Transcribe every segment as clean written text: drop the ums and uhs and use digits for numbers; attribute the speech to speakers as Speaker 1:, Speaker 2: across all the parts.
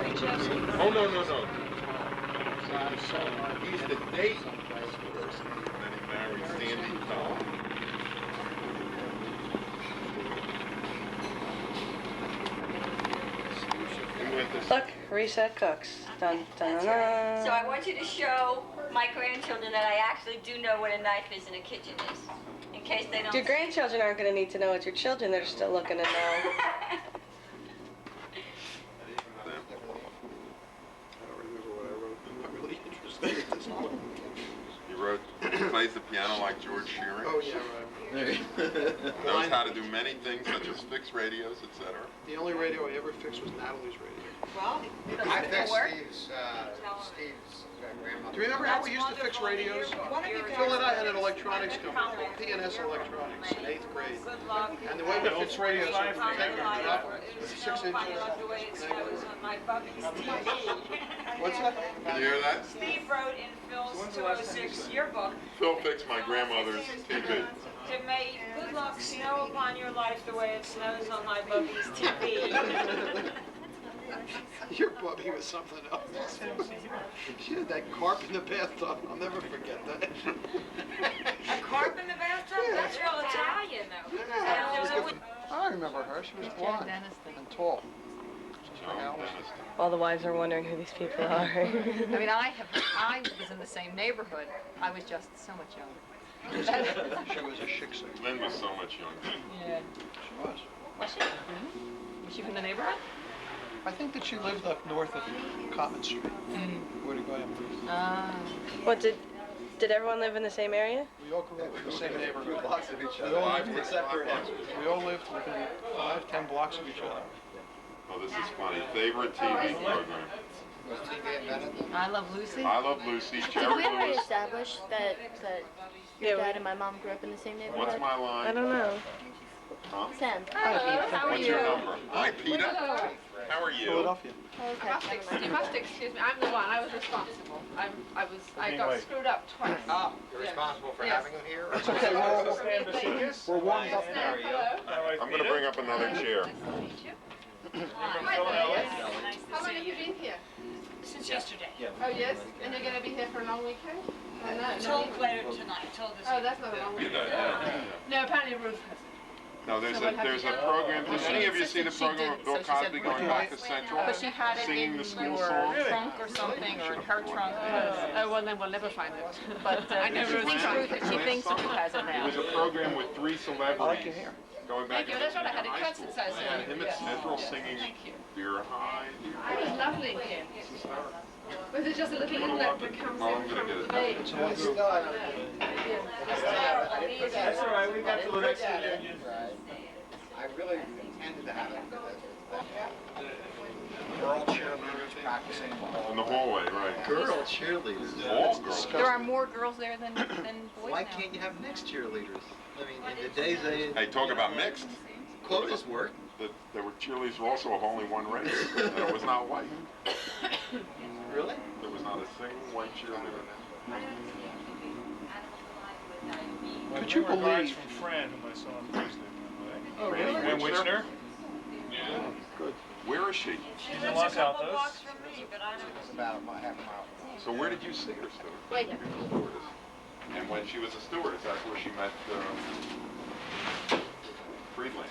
Speaker 1: Oh, no, no, no. He's the date person, and then he married Sandy Cohen.
Speaker 2: Look, reset cooks. Dun, dun, dun, dun.
Speaker 3: So I want you to show my grandchildren that I actually do know what a knife is in a kitchen is, in case they don't.
Speaker 2: Your grandchildren aren't going to need to know. It's your children that are still looking to know.
Speaker 1: I don't remember what I wrote. I'm not really interested at this point. You wrote, plays the piano like George Shearing.
Speaker 4: Oh, yeah, right.
Speaker 1: Knows how to do many things, such as fix radios, etc.
Speaker 4: The only radio I ever fixed was Natalie's radio.
Speaker 3: Well,
Speaker 5: I fixed
Speaker 3: work.
Speaker 5: Steve's grandmother.
Speaker 4: Do you remember how we used to fix radios? Phil and I had an electronics company called P&S Electronics in 8th grade. And the way we fixed radios was we take a 6-inch. What's that?
Speaker 1: Can you hear that?
Speaker 3: Steve wrote in Phil's 206 yearbook.
Speaker 1: Phil fixed my grandmother's TV.
Speaker 3: To may good luck snow upon your life the way it snows on my bubby's TV.
Speaker 4: Your Bubby was something else. She had that carp in the bathtub. I'll never forget that.
Speaker 3: A carp in the bathtub?
Speaker 4: Yeah.
Speaker 3: That's real Italian, though.
Speaker 4: I remember her. She was blonde and tall.
Speaker 2: All the wives are wondering who these people are.
Speaker 6: I mean, I was in the same neighborhood. I was just so much younger.
Speaker 4: She was a shiksa.
Speaker 1: Lynn was so much younger.
Speaker 6: Yeah.
Speaker 4: She was.
Speaker 6: Was she? Was she from the neighborhood?
Speaker 4: I think that she lived up north of Common Street. Where to go?
Speaker 2: What, did everyone live in the same area?
Speaker 4: We all grew up in the same neighborhood.
Speaker 5: Blocks of each
Speaker 4: We
Speaker 5: other.
Speaker 4: all lived within 5-10 blocks of each other.
Speaker 1: Oh, this is funny. Favorite TV program?
Speaker 5: Was TV invented?
Speaker 6: I Love Lucy.
Speaker 1: I Love Lucy,
Speaker 7: Did
Speaker 1: Jerry
Speaker 7: we already
Speaker 1: Lewis.
Speaker 7: establish that your dad and my mom grew up in the same neighborhood?
Speaker 1: What's my line?
Speaker 2: I don't know.
Speaker 1: Huh?
Speaker 7: Sam.
Speaker 6: How are
Speaker 1: What's
Speaker 6: you?
Speaker 1: your number? Hi, Peter. How are you?
Speaker 4: Philadelphia.
Speaker 7: Okay.
Speaker 8: You must excuse me. I'm the one. I was responsible. I got screwed up twice.
Speaker 5: Oh, you're responsible for having him here?
Speaker 4: It's okay. We're warmed up now.
Speaker 1: I'm going to bring up another chair.
Speaker 8: How long have you been here?
Speaker 3: Since yesterday.
Speaker 8: Oh, yes? And you're going to be here for a long weekend? Oh, no.
Speaker 3: Told later tonight. Told this.
Speaker 8: Oh, that's not a long weekend. No, apparently Ruth has it.
Speaker 1: No, there's a program. Did any of you see the program of Bill Cosby going back to Central,
Speaker 6: But she had it
Speaker 1: singing
Speaker 6: in
Speaker 1: the school
Speaker 6: your
Speaker 1: song?
Speaker 6: trunk or something, or in her trunk.
Speaker 8: Oh, well, then we'll never find it.
Speaker 6: But I know Ruth thinks she thinks Ruth has it
Speaker 1: It
Speaker 6: now.
Speaker 1: was a program with 3 celebrities going back.
Speaker 8: Thank you. That's what I had. It cuts it so
Speaker 1: And him at Central singing Beer High.
Speaker 8: It was lovely here. Was it just a little inlet that comes
Speaker 1: Oh,
Speaker 8: in
Speaker 1: I'm going to
Speaker 8: from
Speaker 1: get
Speaker 8: the
Speaker 1: it.
Speaker 8: bay?
Speaker 5: It's still
Speaker 9: That's all right, we got to the next reunion.
Speaker 5: I really intended to have it. Girl cheerleaders practicing
Speaker 1: In the hallway, right.
Speaker 9: Girl cheerleaders.
Speaker 1: All girls.
Speaker 6: There are more girls there than boys
Speaker 9: Why
Speaker 6: now.
Speaker 9: can't you have mixed cheerleaders? I mean, in the days they
Speaker 1: Hey, talk about mixed.
Speaker 9: quotas work.
Speaker 1: There were cheerleaders were also of only one race, and it was not white.
Speaker 9: Really?
Speaker 1: There was not a single white cheerleader.
Speaker 4: Could you believe?
Speaker 10: From Fran, whom I saw on Thursday.
Speaker 4: Oh,
Speaker 10: Fran
Speaker 4: really?
Speaker 10: Witchner?
Speaker 1: Yeah. Good. Where is she?
Speaker 10: She's in Los Altos.
Speaker 5: It's about half a mile.
Speaker 1: So where did you see her, Stuart?
Speaker 8: Wait here.
Speaker 1: Stewardess. And when she was a stewardess, that's where she met Friedland.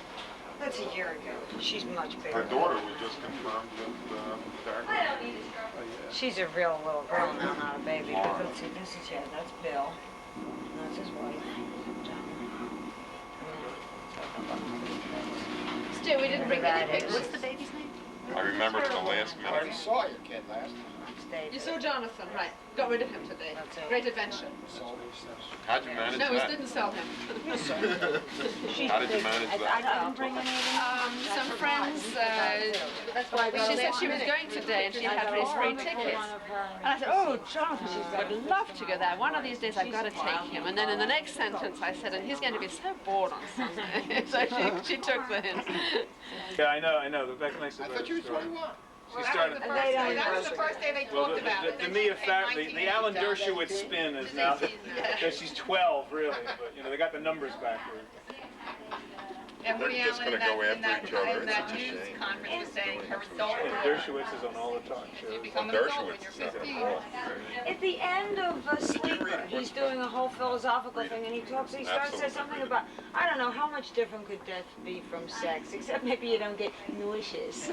Speaker 3: That's a year ago. She's much bigger.
Speaker 1: Her daughter was just confirmed with Darren.
Speaker 3: She's a real little girl now, not a baby. But let's see, this is that's Bill. That's his wife.
Speaker 8: Stu, we didn't bring any pictures.
Speaker 6: What's the baby's name?
Speaker 1: I remember to the last
Speaker 5: I already
Speaker 1: minute.
Speaker 5: saw your kid last time.
Speaker 8: You saw Jonathan, right? Got rid of him today. Great adventure.
Speaker 1: How'd you manage
Speaker 8: No, we
Speaker 1: that?
Speaker 8: didn't sell him.
Speaker 1: How did you manage that?
Speaker 3: didn't bring any
Speaker 8: Some friends, she said she was going today and she had these free tickets. And I said, oh, Jonathan, would love to go there. One of these days I've got to take him. And then in the next sentence I said, and he's going to be so bored on Sunday. So she took the hint.
Speaker 10: Yeah, I know. Rebecca makes
Speaker 5: I
Speaker 10: it
Speaker 5: thought you were 21.
Speaker 10: She started.
Speaker 8: That was the first day they
Speaker 10: Well,
Speaker 8: talked about it.
Speaker 10: the Mia the Alan Dershowitz spin is now that she's 12, really. But you know, they got the numbers backward.
Speaker 6: And Woody
Speaker 1: They're just
Speaker 6: Allen
Speaker 1: gonna
Speaker 6: in
Speaker 1: go
Speaker 6: that, in
Speaker 1: after
Speaker 6: that,
Speaker 1: each other.
Speaker 6: in that
Speaker 1: It's such a
Speaker 6: news
Speaker 1: shame.
Speaker 6: conference was saying a result
Speaker 10: And Dershowitz is on all the talk shows.
Speaker 6: you become an
Speaker 1: Well,
Speaker 6: adult when
Speaker 1: Dershowitz
Speaker 6: you're
Speaker 1: is not
Speaker 6: 15.
Speaker 1: cool.
Speaker 3: At the end of Sleeper, he's doing a whole philosophical thing, and he says something about, I don't know, how much different could death be from sex, except maybe you don't get nauseous.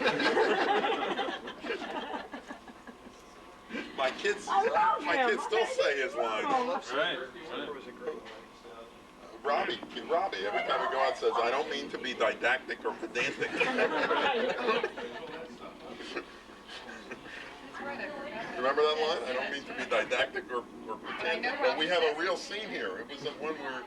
Speaker 1: My kids,
Speaker 3: I love
Speaker 1: my
Speaker 3: him.
Speaker 1: kids still say his lines.
Speaker 10: Right.
Speaker 1: Robbie, every time we go out says, I don't mean to be didactic or pedantic. Remember that line? I don't mean to be didactic or pedantic. But we have a real scene here. It was the one where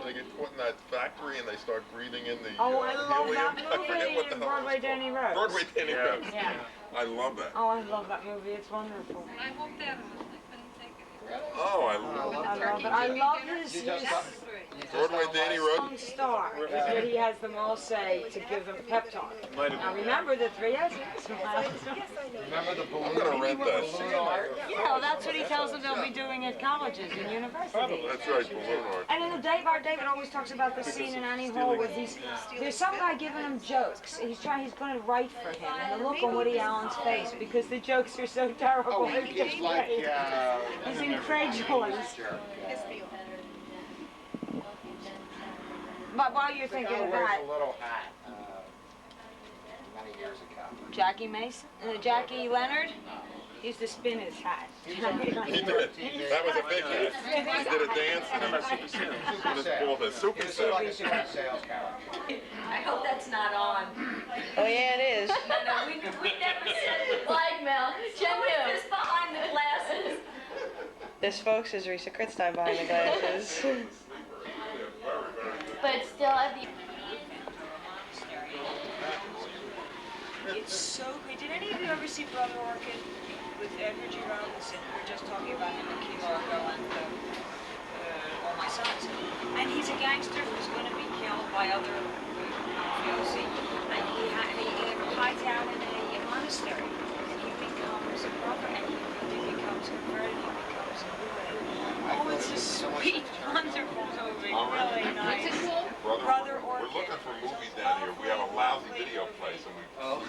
Speaker 1: they get put in that factory and they start breathing in the
Speaker 3: Oh, I love
Speaker 1: helium.
Speaker 3: that
Speaker 1: I forget
Speaker 3: movie,
Speaker 1: what the hell
Speaker 3: Broadway
Speaker 1: it's called.
Speaker 3: Danny Rose.
Speaker 1: Broadway Danny Rose.
Speaker 3: Yeah.
Speaker 1: I love that.
Speaker 3: Oh, I love that movie. It's wonderful.
Speaker 6: I hope that was, I couldn't take it.
Speaker 1: Oh, I love
Speaker 3: I love it. I love his
Speaker 1: Broadway Danny Rose.
Speaker 3: Lone Star, is what he has them all say to give them pep talk. Now remember the 3 S's.
Speaker 5: Remember the balloon?
Speaker 1: I'm gonna rent that.
Speaker 3: Yeah, well, that's what he tells them they'll be doing at colleges and universities.
Speaker 1: That's right, balloon art.
Speaker 3: And in the David always talks about the scene in Annie Hall where there's some guy giving him jokes. He's going to write for him, and the look on Woody Allen's face because the jokes are so terrible.
Speaker 5: Oh, it's like,
Speaker 3: He's incredulous. But while you're thinking of that,
Speaker 5: a little hat, many years ago.
Speaker 3: Jackie Mason, Jackie Leonard used to spin his hat.
Speaker 1: He did. That was a big hit. He did a dance and it was called a super
Speaker 5: It's
Speaker 1: set.
Speaker 5: like a super sales character.
Speaker 11: I hope that's not on.
Speaker 2: Oh yeah, it is.
Speaker 11: No, we never said it. Blackmail. Jen put this behind the glasses.
Speaker 2: This, folks, is Risa Kritzstein behind the glasses.
Speaker 7: But still, at the
Speaker 3: It's so great. Did any of you ever see Brother Orchid with Edward G. Robinson? We were just talking about him in Key Largo and All My Sons. And he's a gangster who's going to be killed by other mafiosi. And he hides out in a monastery. And he becomes a brother, and he becomes converted. He becomes a Buddha. Oh, it's a sweet, wonderful movie. Really nice. Brother Orchid.
Speaker 1: We're looking for movies down here. We have a lousy video place and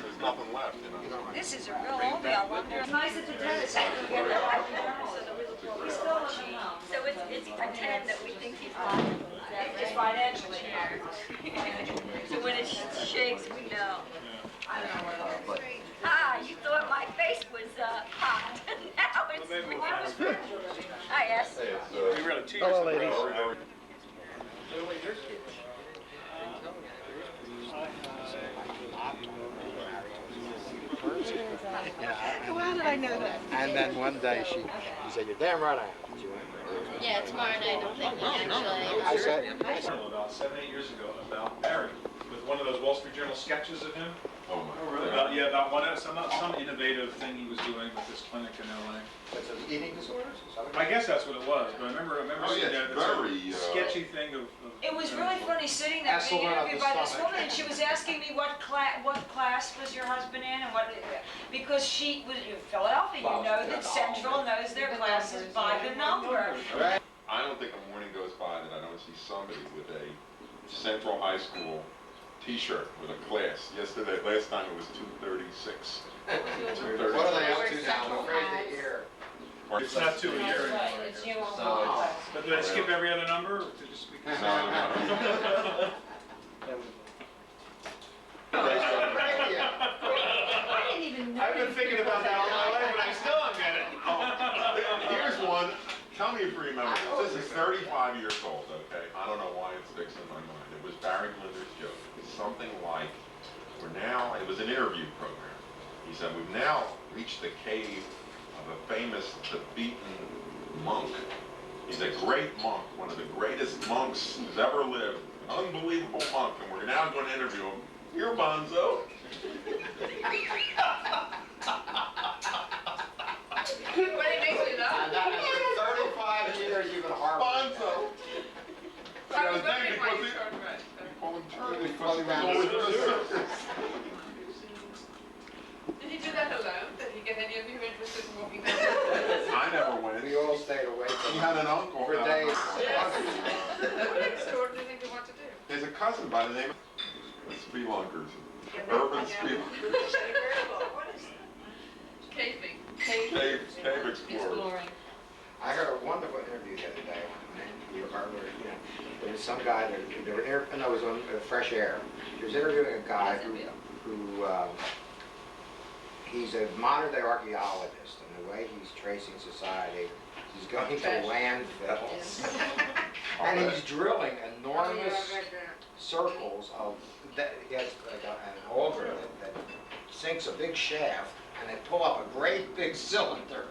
Speaker 1: there's nothing left, you know.
Speaker 3: This is a real oldie, I wonder. It's nice at the tennis center. We get the we still don't know.
Speaker 11: So it's pretend that we think he's lying.
Speaker 3: Just financially.
Speaker 11: So when it shakes, we know.
Speaker 3: I don't know what it is.
Speaker 11: Ah, you thought my face was hot. Now it's real. Ah, yes.
Speaker 10: We were at 2 years ago.
Speaker 6: How did I know that?
Speaker 5: And then one day she said, "You're damn right I am."
Speaker 7: yeah, tomorrow night I'm thinking actually.
Speaker 5: I said,
Speaker 10: About 7, 8 years ago about Barry, with one of those Wall Street Journal sketches of him.
Speaker 1: Oh my.
Speaker 10: About some innovative thing he was doing with this clinic in LA.
Speaker 5: eating disorders?
Speaker 10: I guess that's what it was, but I remember
Speaker 1: Oh,
Speaker 10: seeing
Speaker 1: yeah,
Speaker 10: that
Speaker 1: very,
Speaker 10: sketchy thing of
Speaker 3: It was really funny sitting there being interviewed by this woman, and she was asking me what class was your husband in, and because she was in Philadelphia, you know that Central knows their classes by the number.
Speaker 1: I don't think a morning goes by that I don't see somebody with a Central High School T-shirt with a class. Last time it was 236. 236.
Speaker 5: What are they up to now? I'm afraid to hear.
Speaker 10: it's not 2 a year anymore.
Speaker 3: It's you on
Speaker 1: So
Speaker 10: But did I skip every other number? Or to just because
Speaker 1: No.
Speaker 3: I didn't even know.
Speaker 10: I've been thinking about that all my life, but I still don't get it.
Speaker 1: Here's one. Tell me if you remember. This is 35 years old, okay? I don't know why it's fixed in my mind. It was Barry Glinder's joke. It was something like, it was an interview program. He said, we've now reached the cave of a famous Tibetan monk. He's a great monk, one of the greatest monks who's ever lived. Unbelievable monk, and we're now going to interview him. Here, Bonzo.
Speaker 6: What it makes me laugh.
Speaker 5: And that is 35 years you've been harboring.
Speaker 1: Bonzo.
Speaker 6: I was
Speaker 1: His name
Speaker 6: wondering why
Speaker 1: because
Speaker 6: you
Speaker 1: he-
Speaker 6: started right.
Speaker 1: Call him Turtle
Speaker 5: Because
Speaker 1: because
Speaker 5: he
Speaker 1: he
Speaker 5: ran
Speaker 1: always
Speaker 5: the
Speaker 1: does
Speaker 5: circus.
Speaker 6: Did he do that alone? Did he get any of you interested in walking down?
Speaker 1: I never went.
Speaker 5: We all stayed away
Speaker 1: He
Speaker 5: from
Speaker 1: had an uncle.
Speaker 5: for days.
Speaker 6: What next door do you think you want to do?
Speaker 1: There's a cousin by the name of spelunkers. Urban spelunkers.
Speaker 3: What is
Speaker 8: Caving.
Speaker 1: Cave explorers.
Speaker 5: I heard a wonderful interview the other day. There was some guy that they were no, it was on Fresh Air. He was interviewing a guy who he's a modern day archaeologist, and the way he's tracing society, he's going to landfills, and he's drilling enormous circles of. He has like an auger that sinks a big shaft, and they pull up a great big cylinder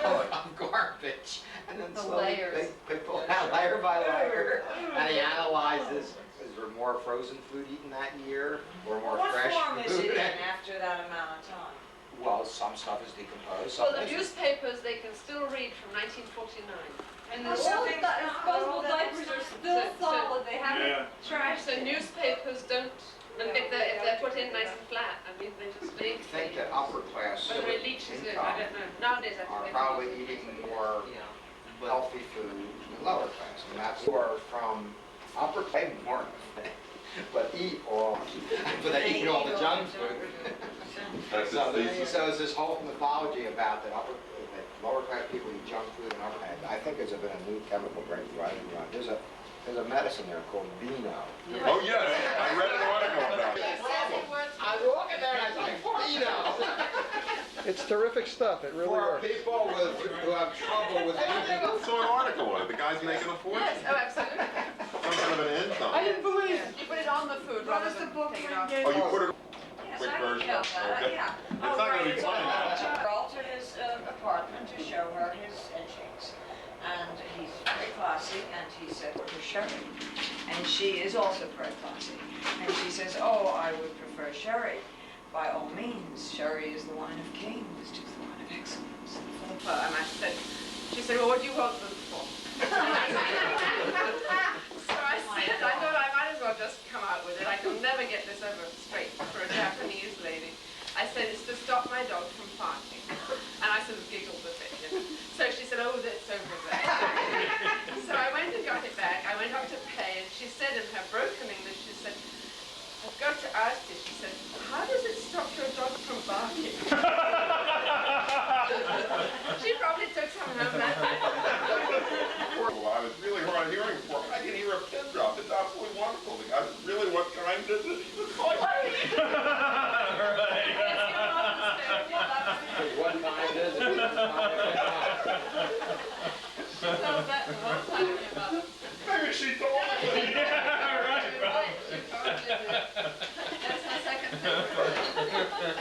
Speaker 5: of garbage, and then slowly they pull it out layer by layer, and he analyzes, is there more frozen food eaten that year, or more fresh
Speaker 3: What form is
Speaker 5: food?
Speaker 3: it in after that amount of time?
Speaker 5: Well, some stuff is decomposed,
Speaker 8: Well,
Speaker 5: some
Speaker 8: the
Speaker 5: isn't.
Speaker 8: newspapers they can still read from 1949.
Speaker 3: And
Speaker 11: All
Speaker 3: there's
Speaker 11: the
Speaker 3: something.
Speaker 11: disposable diapers are still solid, they haven't trashed
Speaker 8: So
Speaker 11: it.
Speaker 8: newspapers don't, and if they're put in nice and flat, I mean, they just
Speaker 5: I think that upper class
Speaker 8: whether it leaches in, I don't know. Nowadays, I
Speaker 5: are
Speaker 8: think
Speaker 5: probably eating more healthy food than lower class, and that's who are from upper class more, but eat all, but they eat all the junk food.
Speaker 1: That's
Speaker 5: So,
Speaker 1: his thesis.
Speaker 5: so it's this whole mythology about that lower class people eat junk food and upper class. I think there's been a new chemical breakthrough. There's a medicine there called Vino.
Speaker 1: Oh, yes, I read an article about it.
Speaker 5: I was walking there and I was like, Vino!
Speaker 4: It's terrific stuff, it really
Speaker 5: For
Speaker 4: works.
Speaker 5: people who have trouble with
Speaker 1: I saw an article on it, the guy's making a fortune.
Speaker 8: Yes, oh, absolutely.
Speaker 1: Some kind of an enzyme.
Speaker 5: didn't believe it.
Speaker 8: You put it on the food
Speaker 3: What
Speaker 8: rather
Speaker 3: is the
Speaker 8: than
Speaker 3: book
Speaker 8: take it
Speaker 3: when
Speaker 8: off.
Speaker 3: you
Speaker 1: Oh, you put it,
Speaker 3: Yes,
Speaker 1: quick
Speaker 3: I can
Speaker 1: version.
Speaker 3: tell that,
Speaker 1: Okay.
Speaker 3: yeah.
Speaker 1: It's not gonna be fun.
Speaker 3: He altered his apartment to show her his etchings. And he's very classy, and he said, "Where's Sherry?" And she is also very classy. And she says, "Oh, I would prefer Sherry. By all means, Sherry is the wine of kings, just the wine of excellence."
Speaker 8: Well, and I said, she said, well, what do you want them for? So I said, I thought I might as well just come out with it. I can never get this over straight for a Japanese lady. I said, it's to stop my dog from farting. And I sort of giggled a bit. You know? So she said, oh, that's over there. So I went and got it back. I went up to pay, and she said in her broken English, she said, I've got to ask you, she said, how does it stop your dog from barking? She probably took some home that night.
Speaker 1: I was really hard of hearing for him. I can hear a pin drop. It's absolutely wonderful. The guy said, really, what kind is it? He was like,
Speaker 5: What kind is it?
Speaker 1: maybe she told me.
Speaker 8: That's my second favorite.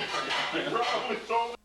Speaker 1: She probably told me.